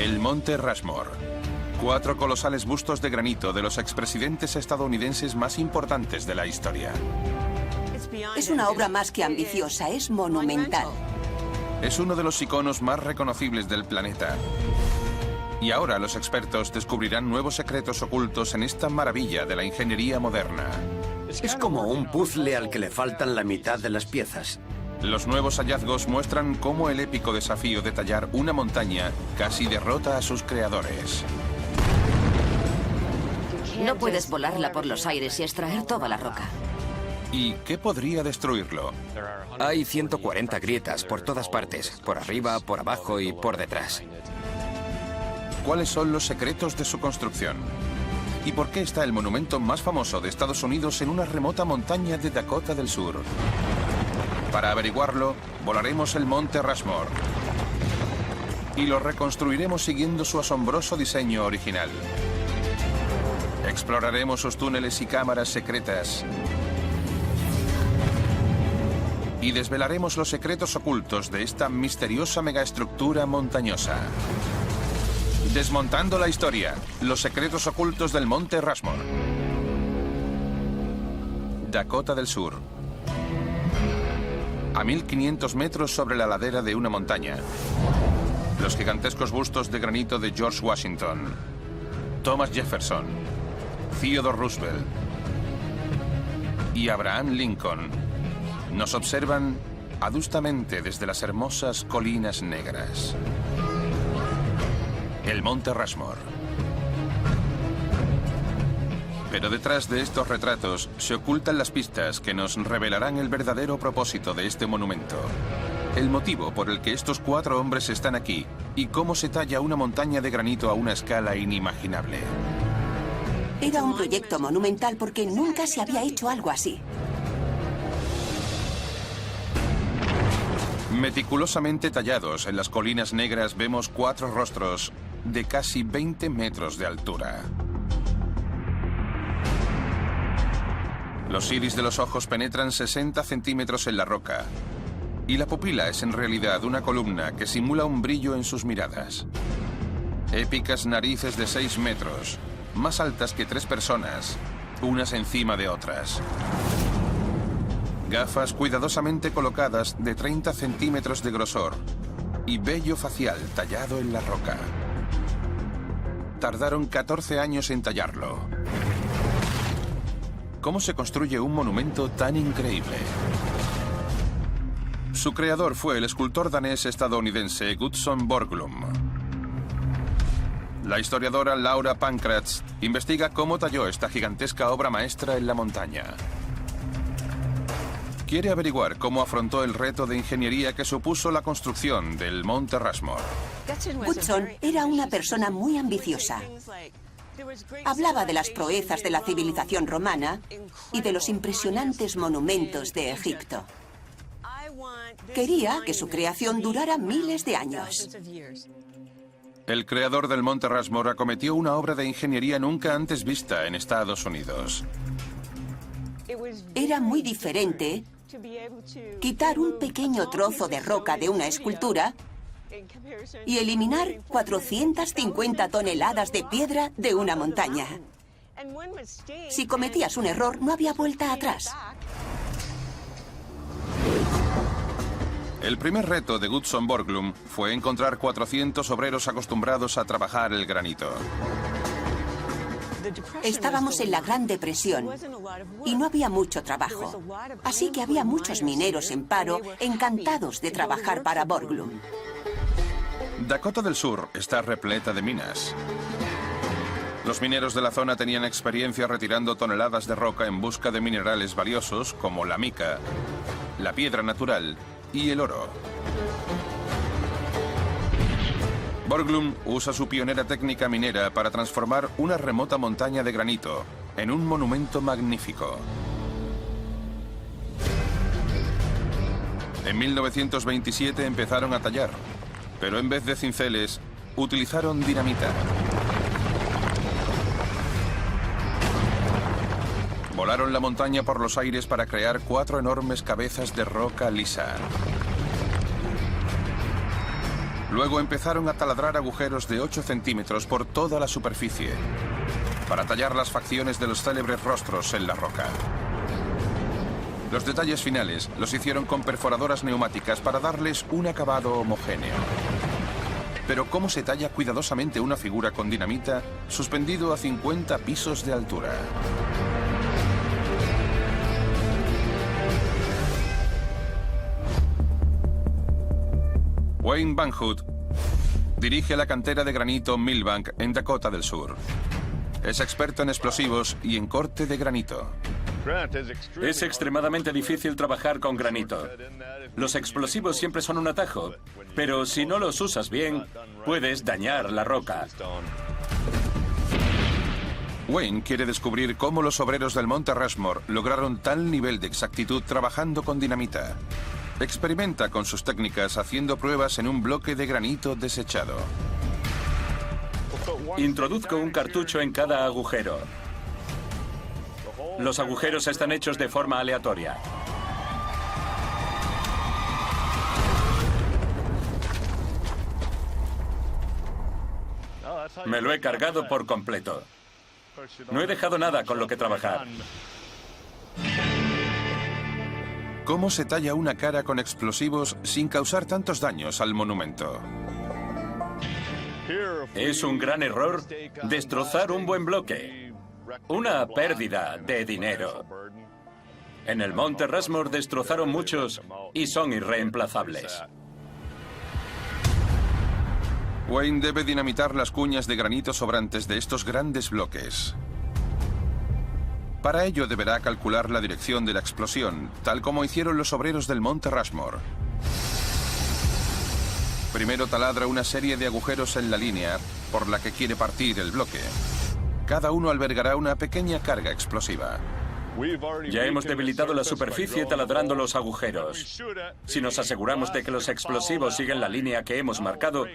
El Monte Rushmore. 4 colosales bustos de granito de los expresidentes estadounidenses más importantes de la historia. Es una obra más que ambiciosa, es monumental. Es uno de los iconos más reconocibles del planeta. Y ahora los expertos descubrirán nuevos secretos ocultos en esta maravilla de la ingeniería moderna. Es como un puzzle al que le faltan la mitad de las piezas. Los nuevos hallazgos muestran cómo el épico desafío de tallar una montaña casi derrota a sus creadores. No puedes volarla por los aires y extraer toda la roca. ¿Y qué podría destruirlo? Hay 140 grietas por todas partes, por arriba, por abajo y por detrás. ¿Cuáles son los secretos de su construcción? ¿Y por qué está el monumento más famoso de Estados Unidos en una remota montaña de Dakota del Sur? Para averiguarlo, volaremos el Monte Rushmore y lo reconstruiremos siguiendo su asombroso diseño original. Exploraremos sus túneles y cámaras secretas y desvelaremos los secretos ocultos de esta misteriosa megaestructura montañosa. Desmontando la historia, los secretos ocultos del Monte Rushmore. Dakota del Sur. A 1500 metros sobre la ladera de una montaña. Los gigantescos bustos de granito de George Washington, Thomas Jefferson, Theodore Roosevelt y Abraham Lincoln nos observan adustamente desde las hermosas colinas negras. El Monte Rushmore. Pero detrás de estos retratos se ocultan las pistas que nos revelarán el verdadero propósito de este monumento. El motivo por el que estos 4 hombres están aquí y cómo se talla una montaña de granito a una escala inimaginable. Era un proyecto monumental porque nunca se había hecho algo así. Meticulosamente tallados en las colinas negras vemos 4 rostros de casi 20 metros de altura. Los iris de los ojos penetran 60 centímetros en la roca y la pupila es en realidad una columna que simula un brillo en sus miradas. Épicas narices de 6 metros, más altas que 3 personas, unas encima de otras. Gafas cuidadosamente colocadas de 30 centímetros de grosor y vello facial tallado en la roca. Tardaron 14 años en tallarlo. ¿Cómo se construye un monumento tan increíble? Su creador fue el escultor danés-estadounidense Gutzon Borglum. La historiadora Laura Pankratz investiga cómo talló esta gigantesca obra maestra en la montaña. Quiere averiguar cómo afrontó el reto de ingeniería que supuso la construcción del Monte Rushmore. Gutzon era una persona muy ambiciosa. Hablaba de las proezas de la civilización romana y de los impresionantes monumentos de Egipto. Quería que su creación durara miles de años. El creador del Monte Rushmore acometió una obra de ingeniería nunca antes vista en Estados Unidos. Era muy diferente quitar un pequeño trozo de roca de una escultura y eliminar 450 toneladas de piedra de una montaña. Si cometías un error, no había vuelta atrás. El primer reto de Gutzon Borglum fue encontrar 400 obreros acostumbrados a trabajar el granito. Estábamos en la Gran Depresión y no había mucho trabajo. Así que había muchos mineros en paro, encantados de trabajar para Borglum. Dakota del Sur está repleta de minas. Los mineros de la zona tenían experiencia retirando toneladas de roca en busca de minerales valiosos como la mica, la piedra natural y el oro. Borglum usa su pionera técnica minera para transformar una remota montaña de granito en un monumento magnífico. En 1927 empezaron a tallar, pero en vez de cinceles, utilizaron dinamita. Volaron la montaña por los aires para crear 4 enormes cabezas de roca lisa. Luego empezaron a taladrar agujeros de 8 centímetros por toda la superficie para tallar las facciones de los célebres rostros en la roca. Los detalles finales los hicieron con perforadoras neumáticas para darles un acabado homogéneo. Pero ¿cómo se talla cuidadosamente una figura con dinamita suspendido a 50 pisos de altura? Wayne Van Hood dirige la cantera de granito Millbank en Dakota del Sur. Es experto en explosivos y en corte de granito. Es extremadamente difícil trabajar con granito. Los explosivos siempre son un atajo, pero si no los usas bien, puedes dañar la roca. Wayne quiere descubrir cómo los obreros del Monte Rushmore lograron tal nivel de exactitud trabajando con dinamita. Experimenta con sus técnicas haciendo pruebas en un bloque de granito desechado. Introduzco un cartucho en cada agujero. Los agujeros están hechos de forma aleatoria. Me lo he cargado por completo. No he dejado nada con lo que trabajar. ¿Cómo se talla una cara con explosivos sin causar tantos daños al monumento? Es un gran error destrozar un buen bloque. Una pérdida de dinero. En el Monte Rushmore destrozaron muchos y son irreemplazables. Wayne debe dinamitar las cuñas de granito sobrantes de estos grandes bloques. Para ello deberá calcular la dirección de la explosión, tal como hicieron los obreros del Monte Rushmore. Primero taladra una serie de agujeros en la línea por la que quiere partir el bloque. Cada uno albergará una pequeña carga explosiva. Ya hemos debilitado la superficie taladrando los agujeros. Si nos aseguramos de que los explosivos siguen la línea que hemos marcado,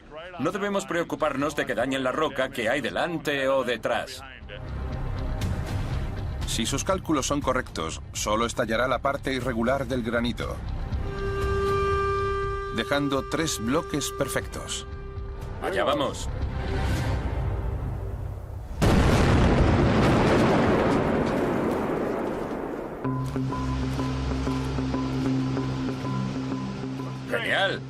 no debemos preocuparnos de que dañen la roca que hay delante o detrás. Si sus cálculos son correctos, solo estallará la parte irregular del granito, dejando 3 bloques perfectos. Allá vamos. ¡Genial!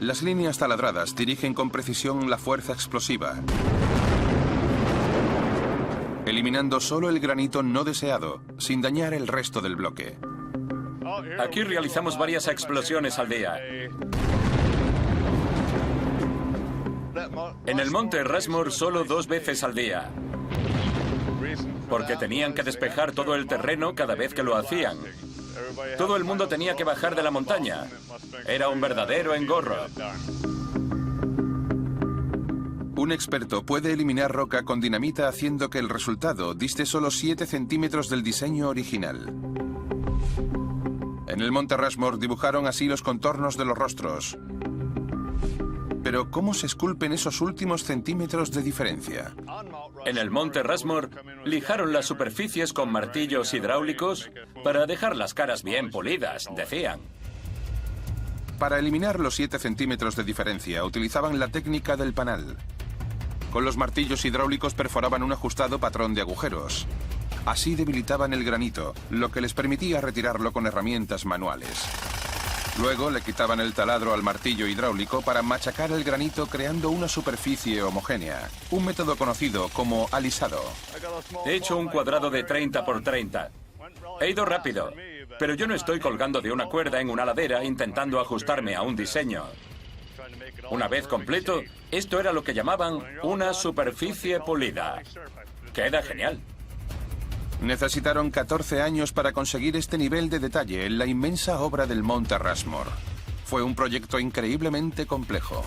Las líneas taladradas dirigen con precisión la fuerza explosiva, eliminando solo el granito no deseado, sin dañar el resto del bloque. Aquí realizamos varias explosiones al día. En el Monte Rushmore solo 2 veces al día. Porque tenían que despejar todo el terreno cada vez que lo hacían. Todo el mundo tenía que bajar de la montaña. Era un verdadero engorro. Un experto puede eliminar roca con dinamita haciendo que el resultado diste solo 7 centímetros del diseño original. En el Monte Rushmore dibujaron así los contornos de los rostros. Pero ¿cómo se esculpen esos últimos centímetros de diferencia? En el Monte Rushmore lijaron las superficies con martillos hidráulicos para dejar las caras bien pulidas, decían. Para eliminar los 7 centímetros de diferencia utilizaban la técnica del panal. Con los martillos hidráulicos perforaban un ajustado patrón de agujeros. Así debilitaban el granito, lo que les permitía retirarlo con herramientas manuales. Luego le quitaban el taladro al martillo hidráulico para machacar el granito creando una superficie homogénea, un método conocido como alisado. He hecho un cuadrado de 30 por 30. He ido rápido, pero yo no estoy colgando de una cuerda en una ladera intentando ajustarme a un diseño. Una vez completo, esto era lo que llamaban una superficie pulida. Queda genial. Necesitaron 14 años para conseguir este nivel de detalle en la inmensa obra del Monte Rushmore. Fue un proyecto increíblemente complejo.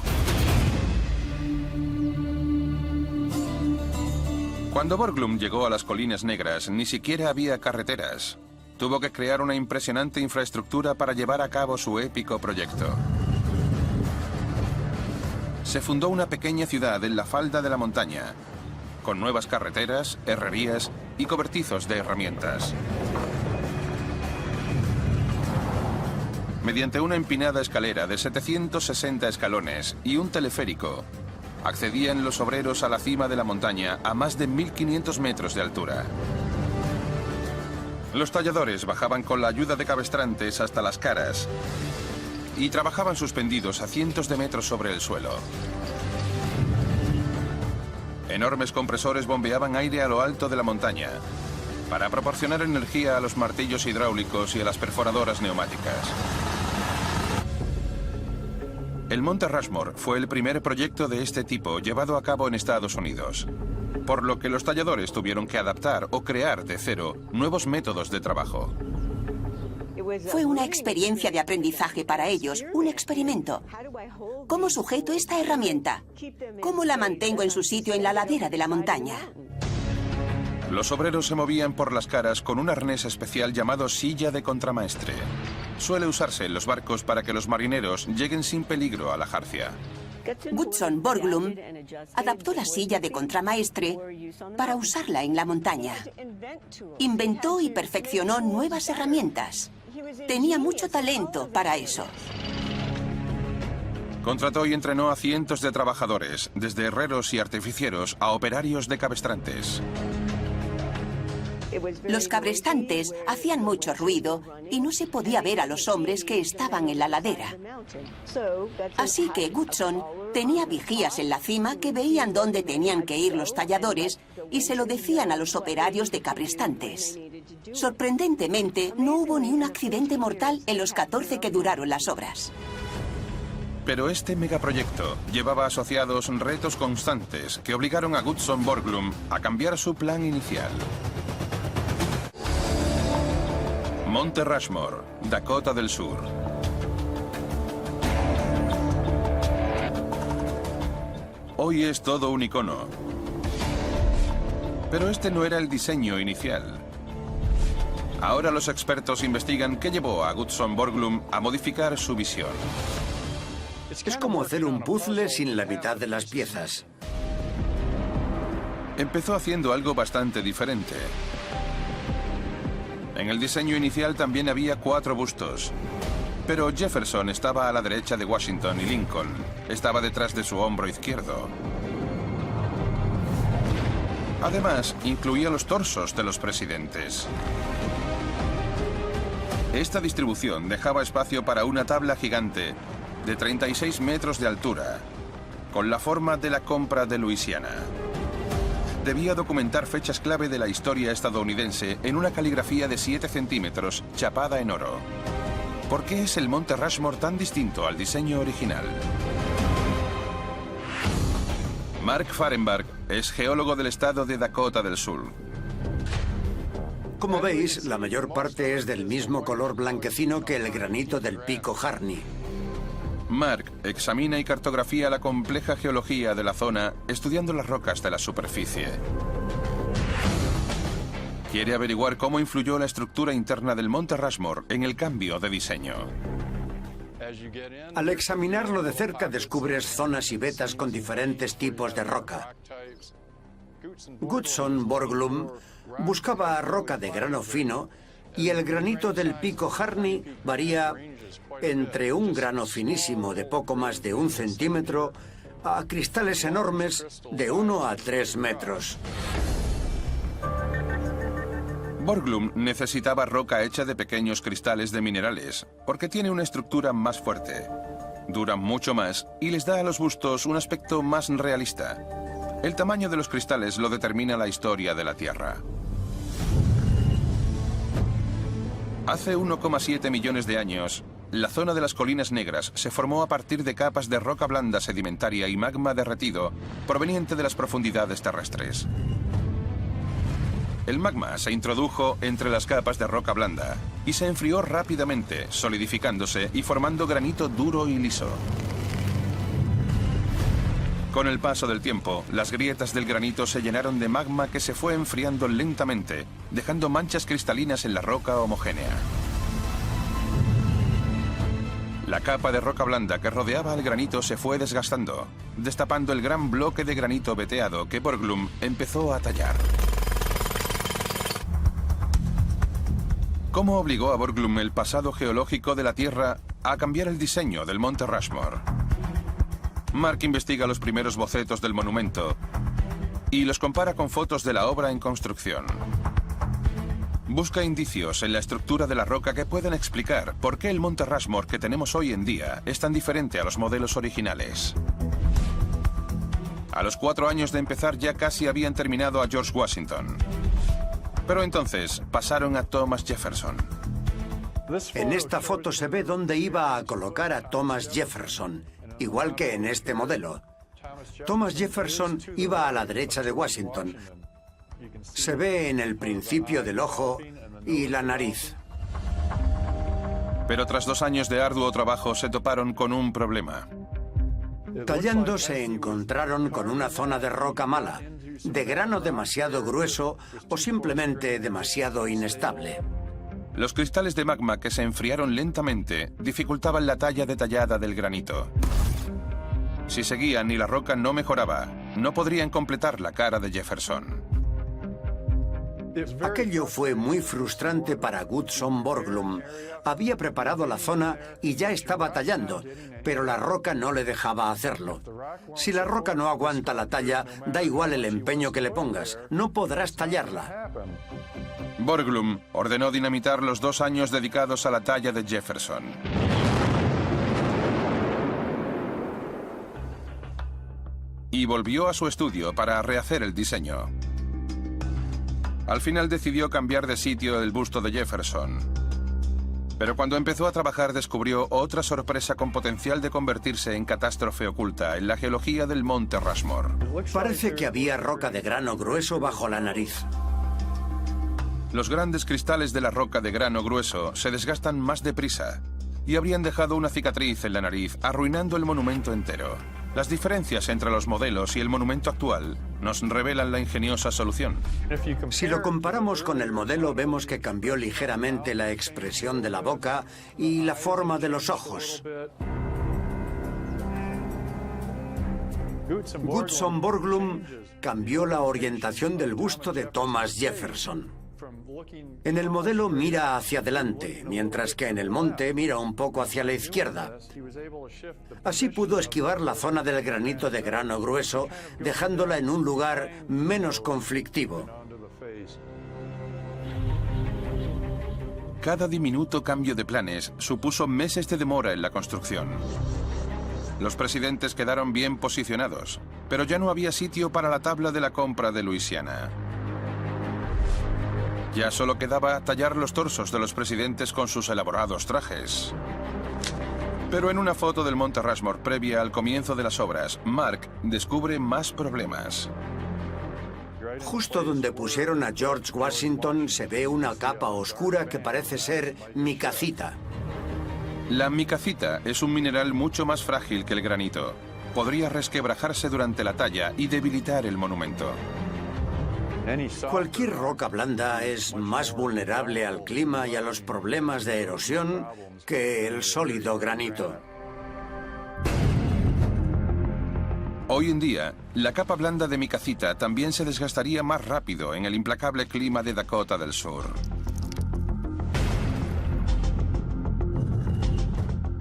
Cuando Borglum llegó a las Colinas Negras, ni siquiera había carreteras. Tuvo que crear una impresionante infraestructura para llevar a cabo su épico proyecto. Se fundó una pequeña ciudad en la falda de la montaña, con nuevas carreteras, herrerías y cobertizos de herramientas. mediante una empinada escalera de 760 escalones y un teleférico, accedían los obreros a la cima de la montaña a más de 1500 metros de altura. Los talladores bajaban con la ayuda de cabestrantes hasta las caras y trabajaban suspendidos a cientos de metros sobre el suelo. Enormes compresores bombeaban aire a lo alto de la montaña para proporcionar energía a los martillos hidráulicos y a las perforadoras neumáticas. El Monte Rushmore fue el primer proyecto de este tipo llevado a cabo en Estados Unidos, por lo que los talladores tuvieron que adaptar o crear de cero nuevos métodos de trabajo. Fue una experiencia de aprendizaje para ellos, un experimento. ¿Cómo sujeto esta herramienta? ¿Cómo la mantengo en su sitio en la ladera de la montaña? Los obreros se movían por las caras con un arnés especial llamado silla de contramaestre. Suele usarse en los barcos para que los marineros lleguen sin peligro a la jarcia. Gutzon Borglum adaptó la silla de contramaestre para usarla en la montaña. Inventó y perfeccionó nuevas herramientas. Tenía mucho talento para eso. Contrató y entrenó a cientos de trabajadores, desde herreros y artificieros a operarios de cabestrantes. Los cabrestantes hacían mucho ruido y no se podía ver a los hombres que estaban en la ladera. Así que Gutzon tenía vigías en la cima que veían dónde tenían que ir los talladores y se lo decían a los operarios de cabrestantes. Sorprendentemente, no hubo ni un accidente mortal en los 14 que duraron las obras. Pero este megaproyecto llevaba asociados retos constantes que obligaron a Gutzon Borglum a cambiar su plan inicial. Monte Rushmore, Dakota del Sur. Hoy es todo un icono. Pero este no era el diseño inicial. Ahora los expertos investigan qué llevó a Gutzon Borglum a modificar su visión. Es como hacer un puzzle sin la mitad de las piezas. Empezó haciendo algo bastante diferente. En el diseño inicial también había 4 bustos. Pero Jefferson estaba a la derecha de Washington y Lincoln estaba detrás de su hombro izquierdo. Además, incluía los torsos de los presidentes. Esta distribución dejaba espacio para una tabla gigante de 36 metros de altura, con la forma de la compra de Luisiana. Debía documentar fechas clave de la historia estadounidense en una caligrafía de 7 centímetros chapada en oro. ¿Por qué es el Monte Rushmore tan distinto al diseño original? Mark Fahrenbach es geólogo del estado de Dakota del Sur. Como veis, la mayor parte es del mismo color blanquecino que el granito del pico Harney. Mark examina y cartografía la compleja geología de la zona estudiando las rocas de la superficie. Quiere averiguar cómo influyó la estructura interna del Monte Rushmore en el cambio de diseño. Al examinarlo de cerca descubres zonas y vetas con diferentes tipos de roca. Gutzon Borglum buscaba roca de grano fino y el granito del pico Harney varía entre un grano finísimo de poco más de 1 centímetro a cristales enormes de 1 a 3 metros. Borglum necesitaba roca hecha de pequeños cristales de minerales, porque tiene una estructura más fuerte. Duran mucho más y les da a los bustos un aspecto más realista. El tamaño de los cristales lo determina la historia de la Tierra. Hace 1,7 millones de años, la zona de las Colinas Negras se formó a partir de capas de roca blanda sedimentaria y magma derretido proveniente de las profundidades terrestres. El magma se introdujo entre las capas de roca blanda y se enfrió rápidamente, solidificándose y formando granito duro y liso. Con el paso del tiempo, las grietas del granito se llenaron de magma que se fue enfriando lentamente, dejando manchas cristalinas en la roca homogénea. La capa de roca blanda que rodeaba al granito se fue desgastando, destapando el gran bloque de granito veteado que Borglum empezó a tallar. ¿Cómo obligó a Borglum el pasado geológico de la Tierra a cambiar el diseño del Monte Rushmore. Mark investiga los primeros bocetos del monumento y los compara con fotos de la obra en construcción. Busca indicios en la estructura de la roca que puedan explicar por qué el Monte Rushmore que tenemos hoy en día es tan diferente a los modelos originales. A los 4 años de empezar ya casi habían terminado a George Washington. Pero entonces pasaron a Thomas Jefferson. En esta foto se ve dónde iba a colocar a Thomas Jefferson, igual que en este modelo. Thomas Jefferson iba a la derecha de Washington. Se ve en el principio del ojo y la nariz. Pero tras 2 años de arduo trabajo se toparon con un problema. Tallando se encontraron con una zona de roca mala, de grano demasiado grueso o simplemente demasiado inestable. Los cristales de magma que se enfriaron lentamente dificultaban la talla detallada del granito. Si seguían y la roca no mejoraba, no podrían completar la cara de Jefferson. Aquello fue muy frustrante para Goodson Borglum. Había preparado la zona y ya estaba tallando, pero la roca no le dejaba hacerlo. Si la roca no aguanta la talla, da igual el empeño que le pongas, no podrás tallarla. Borglum ordenó dinamitar los 2 años dedicados a la talla de Jefferson. Y volvió a su estudio para rehacer el diseño. Al final decidió cambiar de sitio el busto de Jefferson. Pero cuando empezó a trabajar descubrió otra sorpresa con potencial de convertirse en catástrofe oculta en la geología del Monte Rushmore. Parece que había roca de grano grueso bajo la nariz. Los grandes cristales de la roca de grano grueso se desgastan más deprisa y habrían dejado una cicatriz en la nariz, arruinando el monumento entero. Las diferencias entre los modelos y el monumento actual nos revelan la ingeniosa solución. Si lo comparamos con el modelo, vemos que cambió ligeramente la expresión de la boca y la forma de los ojos. Goodson Borglum cambió la orientación del busto de Thomas Jefferson. En el modelo mira hacia adelante, mientras que en el monte mira un poco hacia la izquierda. Así pudo esquivar la zona del granito de grano grueso, dejándola en un lugar menos conflictivo. Cada diminuto cambio de planes supuso meses de demora en la construcción. Los presidentes quedaron bien posicionados, pero ya no había sitio para la tabla de la compra de Luisiana. Ya solo quedaba tallar los torsos de los presidentes con sus elaborados trajes. Pero en una foto del Monte Rushmore previa al comienzo de las obras, Mark descubre más problemas. Justo donde pusieron a George Washington se ve una capa oscura que parece ser micacita. La micacita es un mineral mucho más frágil que el granito. Podría resquebrajarse durante la talla y debilitar el monumento. Cualquier roca blanda es más vulnerable al clima y a los problemas de erosión que el sólido granito. Hoy en día, la capa blanda de micacita también se desgastaría más rápido en el implacable clima de Dakota del Sur.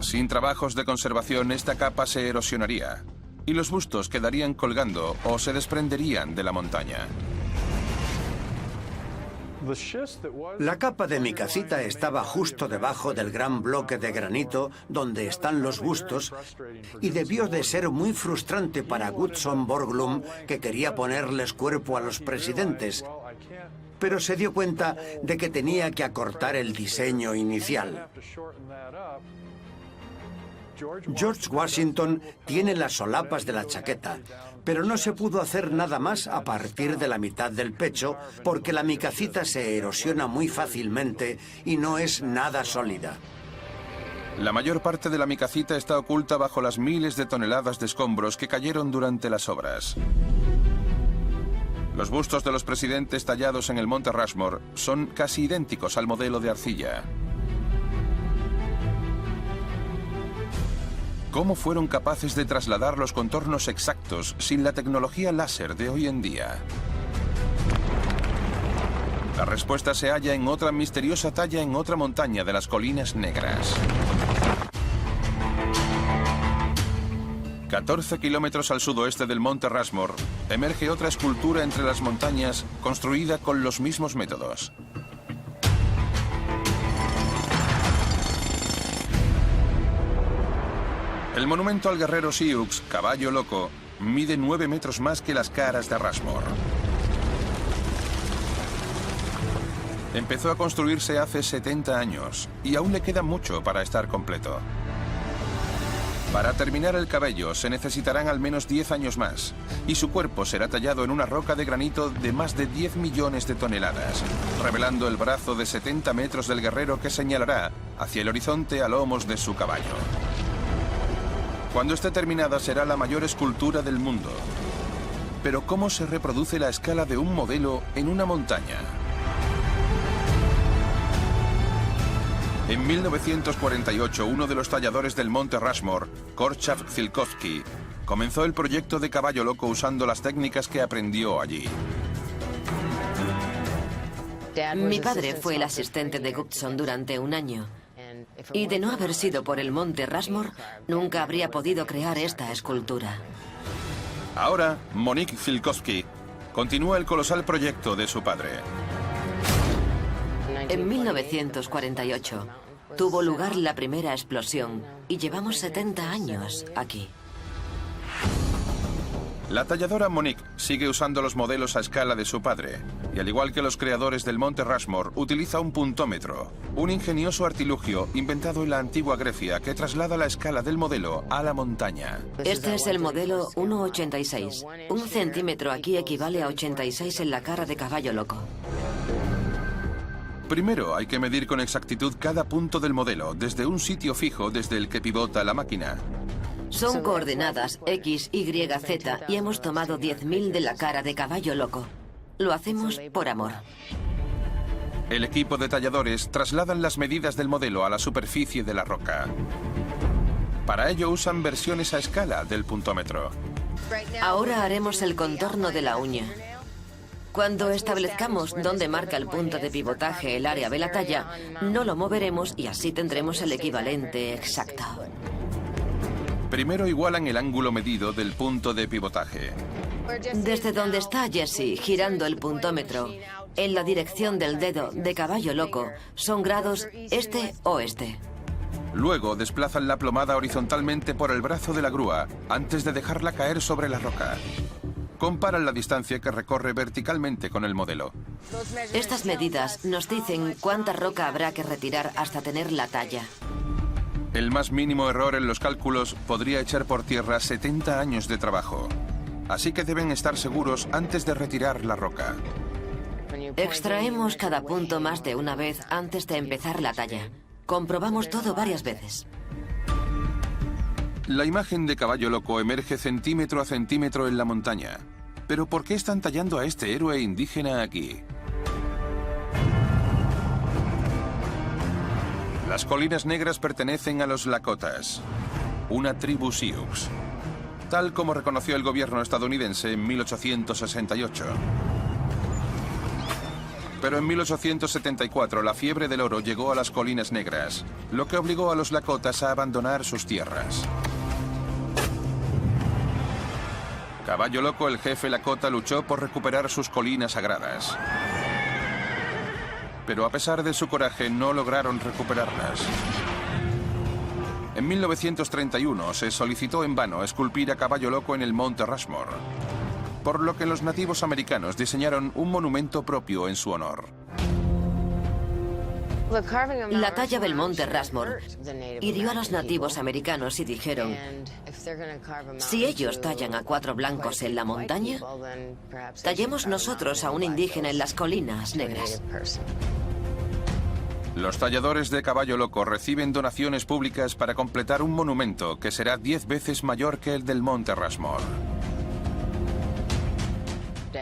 Sin trabajos de conservación, esta capa se erosionaría y los bustos quedarían colgando o se desprenderían de la montaña. La capa de micacita estaba justo debajo del gran bloque de granito donde están los bustos y debió de ser muy frustrante para Goodson Borglum, que quería ponerles cuerpo a los presidentes, pero se dio cuenta de que tenía que acortar el diseño inicial. George Washington tiene las solapas de la chaqueta, pero no se pudo hacer nada más a partir de la mitad del pecho porque la micacita se erosiona muy fácilmente y no es nada sólida. La mayor parte de la micacita está oculta bajo las miles de toneladas de escombros que cayeron durante las obras. Los bustos de los presidentes tallados en el Monte Rushmore son casi idénticos al modelo de arcilla. ¿Cómo fueron capaces de trasladar los contornos exactos sin la tecnología láser de hoy en día? La respuesta se halla en otra misteriosa talla en otra montaña de las Colinas Negras. 14 kilómetros al sudoeste del monte Rushmore, emerge otra escultura entre las montañas construida con los mismos métodos. El monumento al guerrero Sioux, Caballo Loco, mide 9 metros más que las caras de Rushmore. Empezó a construirse hace 70 años y aún le queda mucho para estar completo. Para terminar el cabello se necesitarán al menos 10 años más y su cuerpo será tallado en una roca de granito de más de 10 millones de toneladas, revelando el brazo de 70 metros del guerrero que señalará hacia el horizonte a lomos de su caballo. Cuando esté terminada será la mayor escultura del mundo. Pero ¿cómo se reproduce la escala de un modelo en una montaña? En 1948, uno de los talladores del monte Rushmore, Korczak Zielkowski, comenzó el proyecto de Caballo Loco usando las técnicas que aprendió allí. Mi padre fue el asistente de Gustson durante un año. Y de no haber sido por el monte Rushmore, nunca habría podido crear esta escultura. Ahora, Monique Zielkowski continúa el colosal proyecto de su padre. En 1948 tuvo lugar la primera explosión y llevamos 70 años aquí. La talladora Monique sigue usando los modelos a escala de su padre y, al igual que los creadores del monte Rushmore, utiliza un puntómetro, un ingenioso artilugio inventado en la antigua Grecia que traslada la escala del modelo a la montaña. Este es el modelo 1,86. Un centímetro aquí equivale a 86 en la cara de Caballo Loco. Primero hay que medir con exactitud cada punto del modelo desde un sitio fijo desde el que pivota la máquina. Son coordenadas X, Y, Z y hemos tomado 10.000 de la cara de Caballo Loco. Lo hacemos por amor. El equipo de talladores trasladan las medidas del modelo a la superficie de la roca. Para ello usan versiones a escala del puntómetro. Ahora haremos el contorno de la uña. Cuando establezcamos dónde marca el punto de pivotaje el área de la talla, no lo moveremos y así tendremos el equivalente exacto. Primero igualan el ángulo medido del punto de pivotaje. Desde donde está Jessie girando el puntómetro, en la dirección del dedo de Caballo Loco, son grados este-oeste. Luego desplazan la plomada horizontalmente por el brazo de la grúa antes de dejarla caer sobre la roca. Comparan la distancia que recorre verticalmente con el modelo. Estas medidas nos dicen cuánta roca habrá que retirar hasta tener la talla. El más mínimo error en los cálculos podría echar por tierra 70 años de trabajo. Así que deben estar seguros antes de retirar la roca. Extraemos cada punto más de una vez antes de empezar la talla. Comprobamos todo varias veces. La imagen de Caballo Loco emerge centímetro a centímetro en la montaña. ¿Pero por qué están tallando a este héroe indígena aquí? Las colinas negras pertenecen a los Lakotas, una tribu Sioux, tal como reconoció el gobierno estadounidense en 1868. Pero en 1874 la fiebre del oro llegó a las colinas negras, lo que obligó a los Lakotas a abandonar sus tierras. Caballo Loco, el jefe Lakota, luchó por recuperar sus colinas sagradas. Pero a pesar de su coraje, no lograron recuperarlas. En 1931 se solicitó en vano esculpir a Caballo Loco en el monte Rushmore, por lo que los nativos americanos diseñaron un monumento propio en su honor. La talla del monte Rushmore hirió a los nativos americanos y dijeron: si ellos tallan a 4 blancos en la montaña, tallemos nosotros a un indígena en las colinas negras. Los talladores de Caballo Loco reciben donaciones públicas para completar un monumento que será 10 veces mayor que el del monte Rushmore.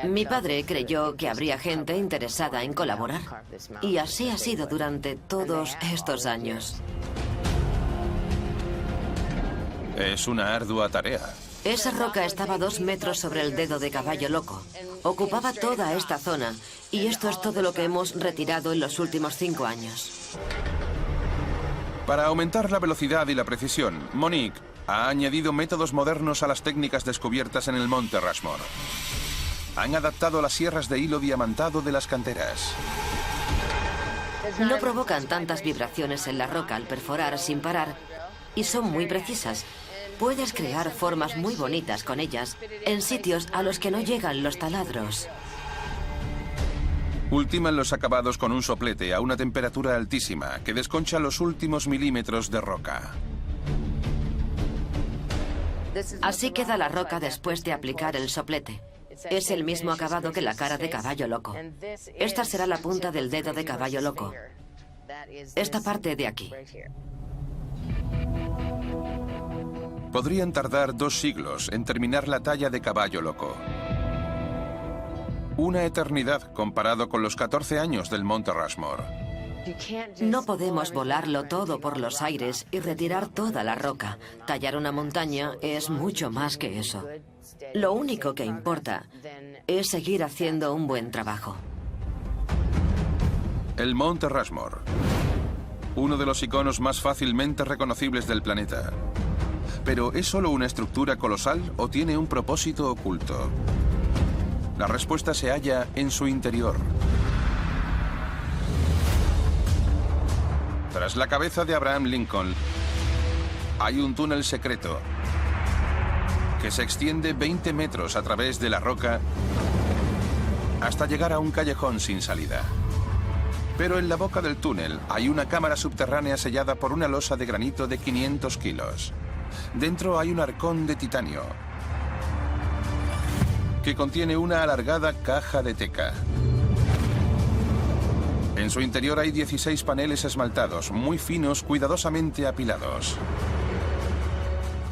Mi padre creyó que habría gente interesada en colaborar, y así ha sido durante todos estos años. Es una ardua tarea. Esa roca estaba 2 metros sobre el dedo de Caballo Loco. Ocupaba toda esta zona, y esto es todo lo que hemos retirado en los últimos 5 años. Para aumentar la velocidad y la precisión, Monique ha añadido métodos modernos a las técnicas descubiertas en el Monte Rushmore. Han adaptado las sierras de hilo diamantado de las canteras. No provocan tantas vibraciones en la roca al perforar sin parar y son muy precisas. Puedes crear formas muy bonitas con ellas en sitios a los que no llegan los taladros. Ultiman los acabados con un soplete a una temperatura altísima que desconcha los últimos milímetros de roca. Así queda la roca después de aplicar el soplete. Es el mismo acabado que la cara de caballo loco. Esta será la punta del dedo de caballo loco. Esta parte de aquí. Podrían tardar 2 siglos en terminar la talla de caballo loco. Una eternidad comparado con los 14 años del Monte Rushmore. No podemos volarlo todo por los aires y retirar toda la roca. Tallar una montaña es mucho más que eso. Lo único que importa es seguir haciendo un buen trabajo. El Monte Rushmore, uno de los iconos más fácilmente reconocibles del planeta. ¿Pero es solo una estructura colosal o tiene un propósito oculto? La respuesta se halla en su interior. Tras la cabeza de Abraham Lincoln, hay un túnel secreto que se extiende 20 metros a través de la roca hasta llegar a un callejón sin salida. Pero en la boca del túnel hay una cámara subterránea sellada por una losa de granito de 500 kilos. Dentro hay un arcón de titanio que contiene una alargada caja de teca. En su interior hay 16 paneles esmaltados, muy finos, cuidadosamente apilados.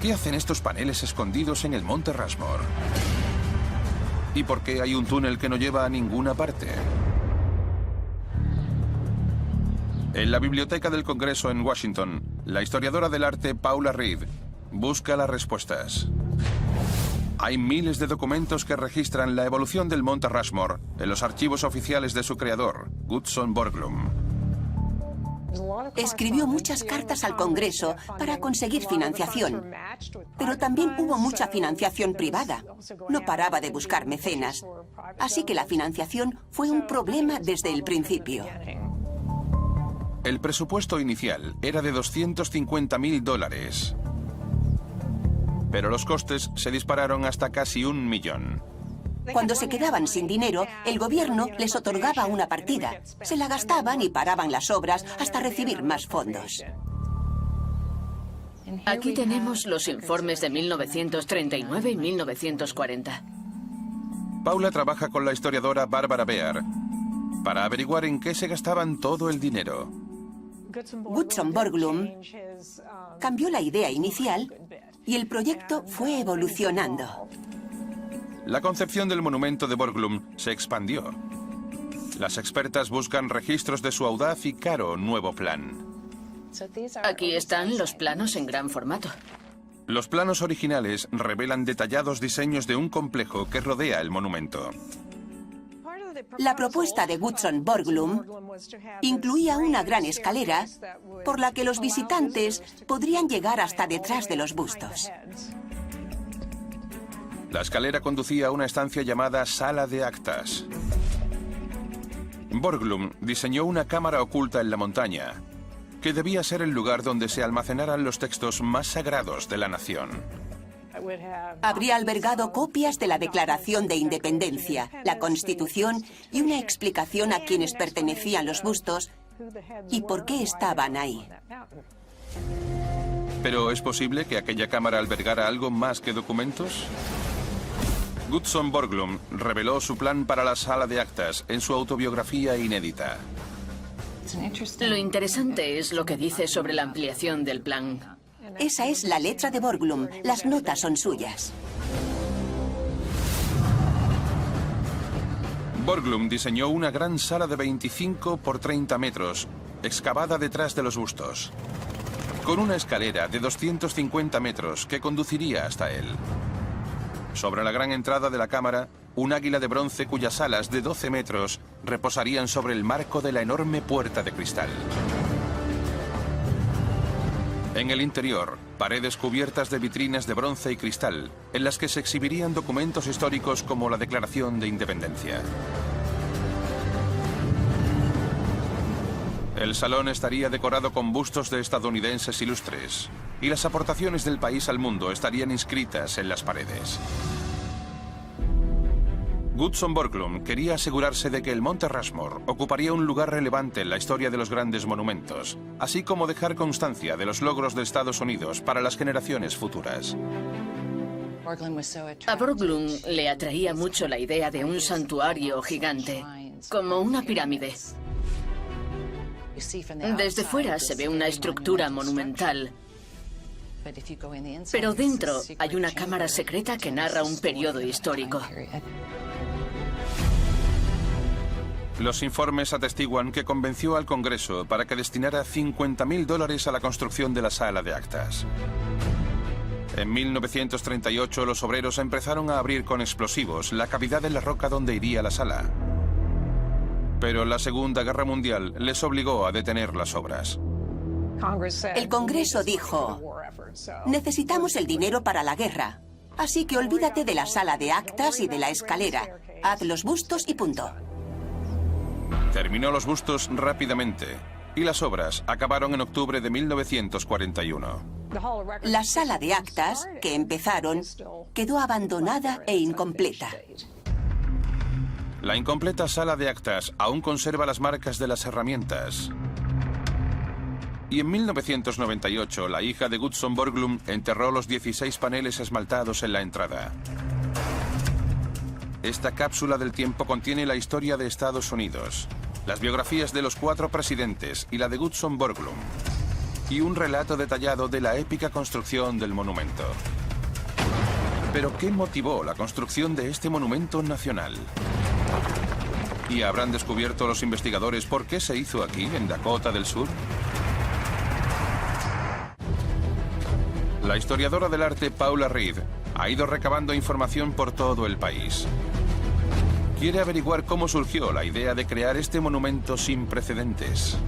¿Qué hacen estos paneles escondidos en el Monte Rushmore? ¿Y por qué hay un túnel que no lleva a ninguna parte? En la Biblioteca del Congreso en Washington, la historiadora del arte Paula Reed busca las respuestas. Hay miles de documentos que registran la evolución del Monte Rushmore en los archivos oficiales de su creador, Gutzon Borglum. Escribió muchas cartas al Congreso para conseguir financiación, pero también hubo mucha financiación privada. No paraba de buscar mecenas, así que la financiación fue un problema desde el principio. El presupuesto inicial era de $250.000, pero los costes se dispararon hasta casi 1 millón. Cuando se quedaban sin dinero, el gobierno les otorgaba una partida. Se la gastaban y paraban las obras hasta recibir más fondos. Aquí tenemos los informes de 1939 y 1940. Paula trabaja con la historiadora Barbara Bear para averiguar en qué se gastaban todo el dinero. Gutzon Borglum cambió la idea inicial y el proyecto fue evolucionando. La concepción del monumento de Borglum se expandió. Las expertas buscan registros de su audaz y caro nuevo plan. Aquí están los planos en gran formato. Los planos originales revelan detallados diseños de un complejo que rodea el monumento. La propuesta de Gutzon Borglum incluía una gran escalera por la que los visitantes podrían llegar hasta detrás de los bustos. La escalera conducía a una estancia llamada Sala de Actas. Borglum diseñó una cámara oculta en la montaña, que debía ser el lugar donde se almacenaran los textos más sagrados de la nación. Habría albergado copias de la Declaración de Independencia, la Constitución y una explicación a quienes pertenecían los bustos y por qué estaban ahí. ¿Pero es posible que aquella cámara albergara algo más que documentos? Gutzon Borglum reveló su plan para la Sala de Actas en su autobiografía inédita. Lo interesante es lo que dice sobre la ampliación del plan. Esa es la letra de Borglum. Las notas son suyas. Borglum diseñó una gran sala de 25 por 30 metros, excavada detrás de los bustos, con una escalera de 250 metros que conduciría hasta él. Sobre la gran entrada de la cámara, un águila de bronce cuyas alas de 12 metros reposarían sobre el marco de la enorme puerta de cristal. En el interior, paredes cubiertas de vitrinas de bronce y cristal, en las que se exhibirían documentos históricos como la Declaración de Independencia. El salón estaría decorado con bustos de estadounidenses ilustres, y las aportaciones del país al mundo estarían inscritas en las paredes. Goodson Borglum quería asegurarse de que el Monte Rushmore ocuparía un lugar relevante en la historia de los grandes monumentos, así como dejar constancia de los logros de Estados Unidos para las generaciones futuras. A Borglum le atraía mucho la idea de un santuario gigante, como una pirámide. Desde fuera se ve una estructura monumental, pero dentro hay una cámara secreta que narra un periodo histórico. Los informes atestiguan que convenció al Congreso para que destinara $50.000 a la construcción de la sala de actas. En 1938 los obreros empezaron a abrir con explosivos la cavidad en la roca donde iría la sala. Pero la Segunda Guerra Mundial les obligó a detener las obras. El Congreso dijo: necesitamos el dinero para la guerra, así que olvídate de la sala de actas y de la escalera. Haz los bustos y punto. Terminó los bustos rápidamente, y las obras acabaron en octubre de 1941. La sala de actas, que empezaron, quedó abandonada e incompleta. La incompleta sala de actas aún conserva las marcas de las herramientas. Y en 1998, la hija de Goodson Borglum enterró los 16 paneles esmaltados en la entrada. Esta cápsula del tiempo contiene la historia de Estados Unidos, las biografías de los 4 presidentes y la de Goodson Borglum, y un relato detallado de la épica construcción del monumento. ¿Pero qué motivó la construcción de este monumento nacional? ¿Y habrán descubierto los investigadores por qué se hizo aquí, en Dakota del Sur? La historiadora del arte Paula Reed ha ido recabando información por todo el país. Quiere averiguar cómo surgió la idea de crear este monumento sin precedentes.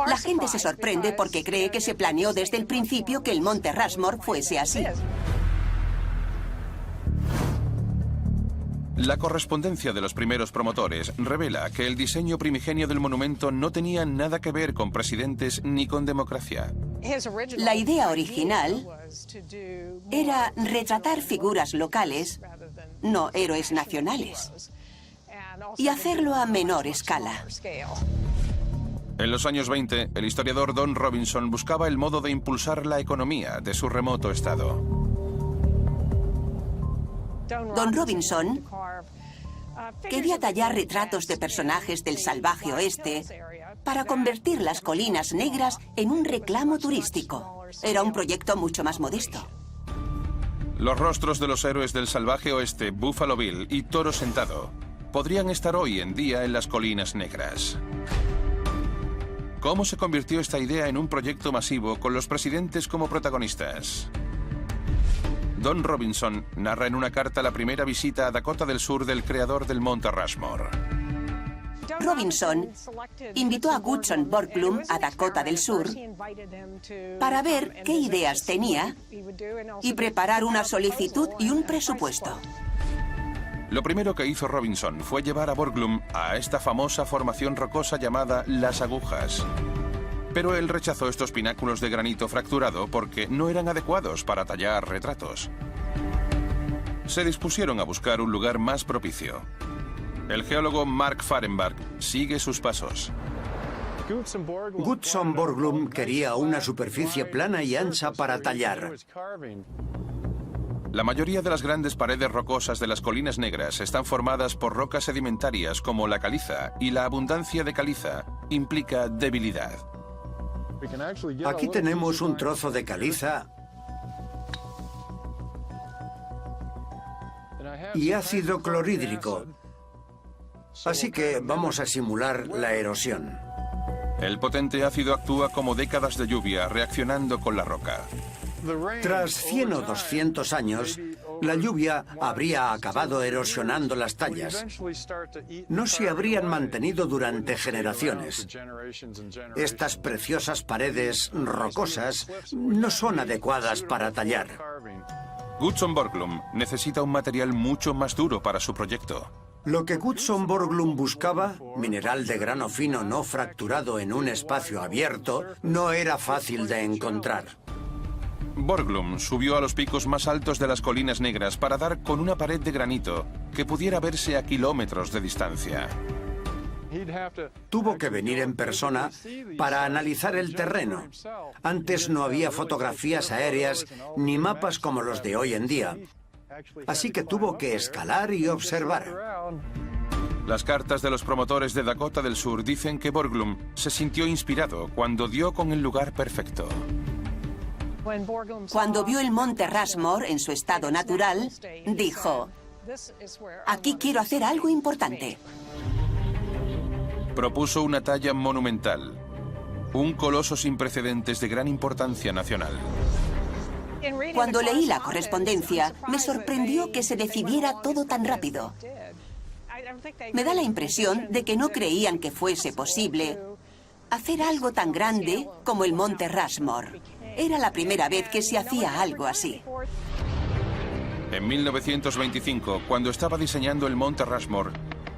La gente se sorprende porque cree que se planeó desde el principio que el Monte Rushmore fuese así. La correspondencia de los primeros promotores revela que el diseño primigenio del monumento no tenía nada que ver con presidentes ni con democracia. La idea original era retratar figuras locales, no héroes nacionales, y hacerlo a menor escala. En los años 20, el historiador Don Robinson buscaba el modo de impulsar la economía de su remoto estado. Don Robinson quería tallar retratos de personajes del salvaje oeste para convertir las colinas negras en un reclamo turístico. Era un proyecto mucho más modesto. Los rostros de los héroes del salvaje oeste, Buffalo Bill y Toro Sentado, podrían estar hoy en día en las colinas negras. ¿Cómo se convirtió esta idea en un proyecto masivo con los presidentes como protagonistas? Don Robinson narra en una carta la primera visita a Dakota del Sur del creador del Monte Rushmore. Robinson invitó a Goodson Borglum a Dakota del Sur para ver qué ideas tenía y preparar una solicitud y un presupuesto. Lo primero que hizo Robinson fue llevar a Borglum a esta famosa formación rocosa llamada Las Agujas. Pero él rechazó estos pináculos de granito fracturado porque no eran adecuados para tallar retratos. Se dispusieron a buscar un lugar más propicio. El geólogo Mark Fahrenbach sigue sus pasos. Goodson Borglum quería una superficie plana y ancha para tallar. La mayoría de las grandes paredes rocosas de las colinas negras están formadas por rocas sedimentarias como la caliza, y la abundancia de caliza implica debilidad. Aquí tenemos un trozo de caliza y ácido clorhídrico, así que vamos a simular la erosión. El potente ácido actúa como décadas de lluvia reaccionando con la roca. Tras 100 o 200 años, La lluvia habría acabado erosionando las tallas. No se habrían mantenido durante generaciones. Estas preciosas paredes rocosas no son adecuadas para tallar. Goodson Borglum necesita un material mucho más duro para su proyecto. Lo que Goodson Borglum buscaba, mineral de grano fino no fracturado en un espacio abierto, no era fácil de encontrar. Borglum subió a los picos más altos de las Colinas Negras para dar con una pared de granito que pudiera verse a kilómetros de distancia. Tuvo que venir en persona para analizar el terreno. Antes no había fotografías aéreas ni mapas como los de hoy en día. Así que tuvo que escalar y observar. Las cartas de los promotores de Dakota del Sur dicen que Borglum se sintió inspirado cuando dio con el lugar perfecto. Cuando vio el monte Rushmore en su estado natural, dijo: aquí quiero hacer algo importante. Propuso una talla monumental, un coloso sin precedentes de gran importancia nacional. Cuando leí la correspondencia, me sorprendió que se decidiera todo tan rápido. Me da la impresión de que no creían que fuese posible hacer algo tan grande como el monte Rushmore. Era la primera vez que se hacía algo así. En 1925, cuando estaba diseñando el monte Rushmore,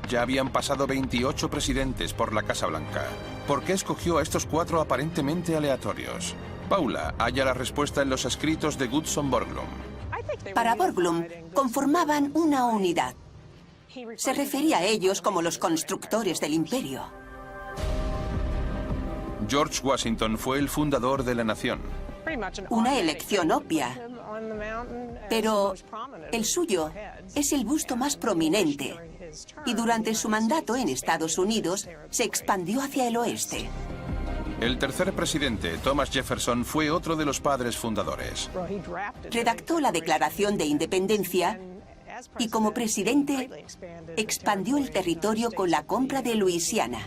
ya habían pasado 28 presidentes por la Casa Blanca. ¿Por qué escogió a estos 4 aparentemente aleatorios? Paula halla la respuesta en los escritos de Goodson Borglum. Para Borglum, conformaban una unidad. Se refería a ellos como los constructores del imperio. George Washington fue el fundador de la nación. Una elección obvia. Pero el suyo es el busto más prominente. Y durante su mandato en Estados Unidos se expandió hacia el oeste. El tercer presidente, Thomas Jefferson, fue otro de los padres fundadores. Redactó la Declaración de Independencia y como presidente expandió el territorio con la compra de Luisiana.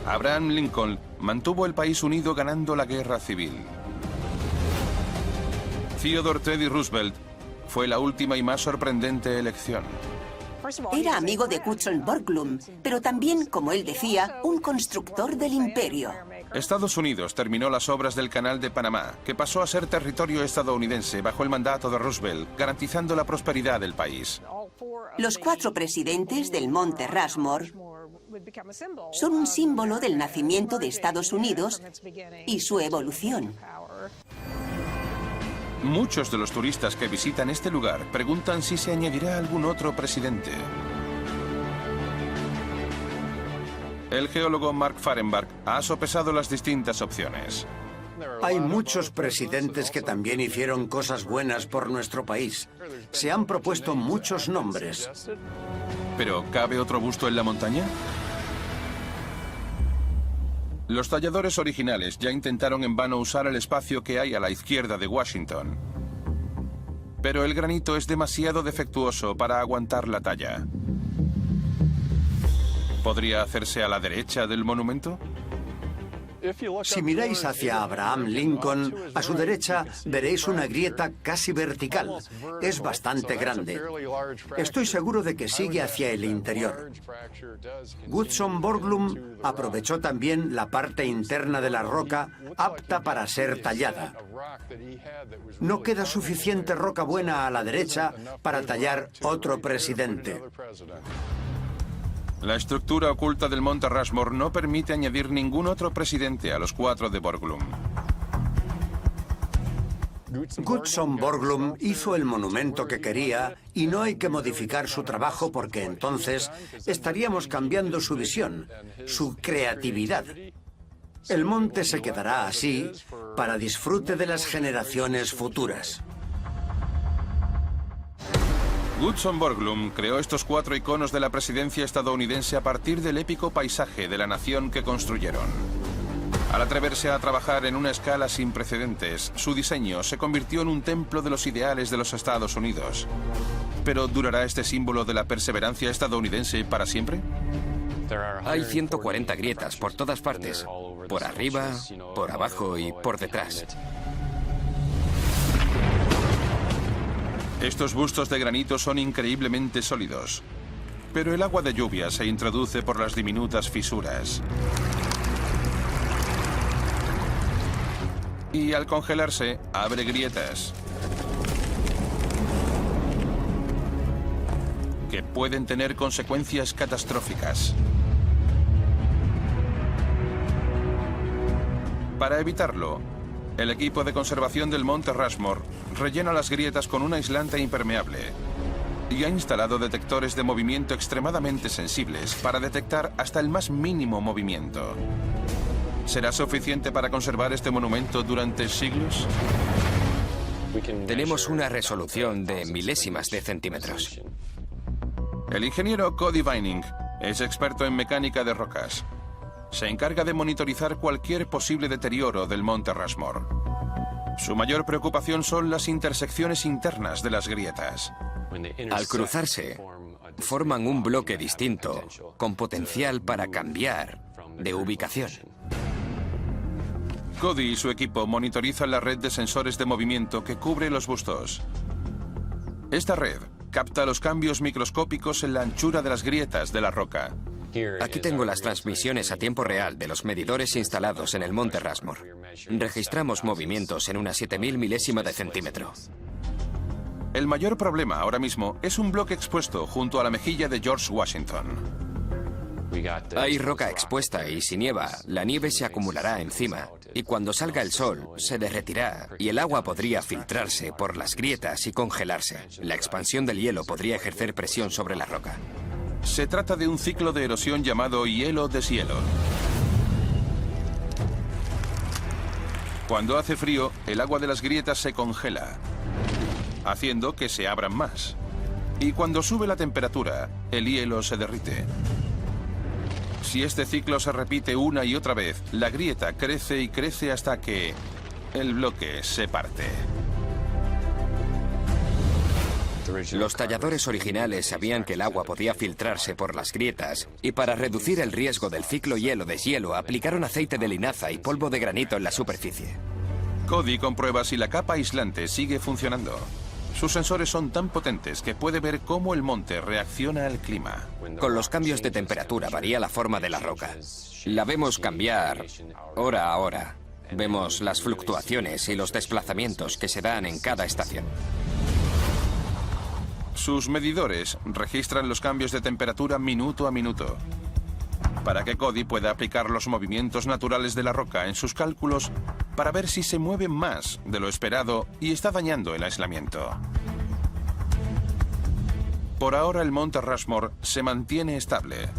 Abraham Lincoln mantuvo el país unido ganando la guerra civil. Theodore Teddy Roosevelt fue la última y más sorprendente elección. Era amigo de Goodson Borglum, pero también, como él decía, un constructor del imperio. Estados Unidos terminó las obras del Canal de Panamá, que pasó a ser territorio estadounidense bajo el mandato de Roosevelt, garantizando la prosperidad del país. Los 4 presidentes del monte Rushmore son un símbolo del nacimiento de Estados Unidos y su evolución. Muchos de los turistas que visitan este lugar preguntan si se añadirá algún otro presidente. El geólogo Mark Fahrenbach ha sopesado las distintas opciones. Hay muchos presidentes que también hicieron cosas buenas por nuestro país. Se han propuesto muchos nombres. ¿Pero cabe otro busto en la montaña? Los talladores originales ya intentaron en vano usar el espacio que hay a la izquierda de Washington. Pero el granito es demasiado defectuoso para aguantar la talla. ¿Podría hacerse a la derecha del monumento? Si miráis hacia Abraham Lincoln, a su derecha veréis una grieta casi vertical. Es bastante grande. Estoy seguro de que sigue hacia el interior. Goodson Borglum aprovechó también la parte interna de la roca apta para ser tallada. No queda suficiente roca buena a la derecha para tallar otro presidente. La estructura oculta del monte Rushmore no permite añadir ningún otro presidente a los 4 de Borglum. Goodson Borglum hizo el monumento que quería y no hay que modificar su trabajo porque entonces estaríamos cambiando su visión, su creatividad. El monte se quedará así para disfrute de las generaciones futuras. Goodson Borglum creó estos 4 iconos de la presidencia estadounidense a partir del épico paisaje de la nación que construyeron. Al atreverse a trabajar en una escala sin precedentes, su diseño se convirtió en un templo de los ideales de los Estados Unidos. ¿Pero durará este símbolo de la perseverancia estadounidense para siempre? Hay 140 grietas por todas partes, por arriba, por abajo y por detrás. Estos bustos de granito son increíblemente sólidos, pero el agua de lluvia se introduce por las diminutas fisuras. Y al congelarse, abre grietas que pueden tener consecuencias catastróficas. Para evitarlo, el equipo de conservación del Monte Rushmore rellena las grietas con un aislante impermeable y ha instalado detectores de movimiento extremadamente sensibles para detectar hasta el más mínimo movimiento. ¿Será suficiente para conservar este monumento durante siglos? Tenemos una resolución de milésimas de centímetros. El ingeniero Cody Vining es experto en mecánica de rocas. Se encarga de monitorizar cualquier posible deterioro del Monte Rushmore. Su mayor preocupación son las intersecciones internas de las grietas. Al cruzarse, forman un bloque distinto, con potencial para cambiar de ubicación. Cody y su equipo monitorizan la red de sensores de movimiento que cubre los bustos. Esta red capta los cambios microscópicos en la anchura de las grietas de la roca. Aquí tengo las transmisiones a tiempo real de los medidores instalados en el Monte Rushmore. Registramos movimientos en una 7000 milésima de centímetro. El mayor problema ahora mismo es un bloque expuesto junto a la mejilla de George Washington. Hay roca expuesta y si nieva, la nieve se acumulará encima y cuando salga el sol se derretirá y el agua podría filtrarse por las grietas y congelarse. La expansión del hielo podría ejercer presión sobre la roca. Se trata de un ciclo de erosión llamado hielo-deshielo. Cuando hace frío, el agua de las grietas se congela, haciendo que se abran más. Y cuando sube la temperatura, el hielo se derrite. Si este ciclo se repite una y otra vez, la grieta crece y crece hasta que el bloque se parte. Los talladores originales sabían que el agua podía filtrarse por las grietas y para reducir el riesgo del ciclo hielo-deshielo aplicaron aceite de linaza y polvo de granito en la superficie. Cody comprueba si la capa aislante sigue funcionando. Sus sensores son tan potentes que puede ver cómo el monte reacciona al clima. Con los cambios de temperatura varía la forma de la roca. La vemos cambiar hora a hora. Vemos las fluctuaciones y los desplazamientos que se dan en cada estación. Sus medidores registran los cambios de temperatura minuto a minuto, para que Cody pueda aplicar los movimientos naturales de la roca en sus cálculos para ver si se mueve más de lo esperado y está dañando el aislamiento. Por ahora el Monte Rushmore se mantiene estable,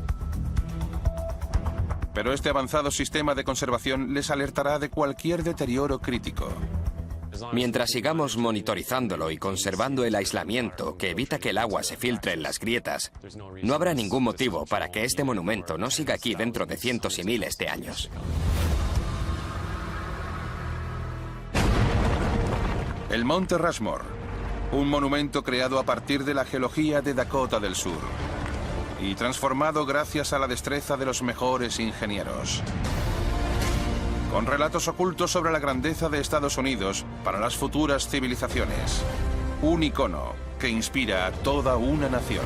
pero este avanzado sistema de conservación les alertará de cualquier deterioro crítico. Mientras sigamos monitorizándolo y conservando el aislamiento que evita que el agua se filtre en las grietas, no habrá ningún motivo para que este monumento no siga aquí dentro de cientos y miles de años. El Monte Rushmore, un monumento creado a partir de la geología de Dakota del Sur y transformado gracias a la destreza de los mejores ingenieros. Con relatos ocultos sobre la grandeza de Estados Unidos para las futuras civilizaciones. Un icono que inspira a toda una nación.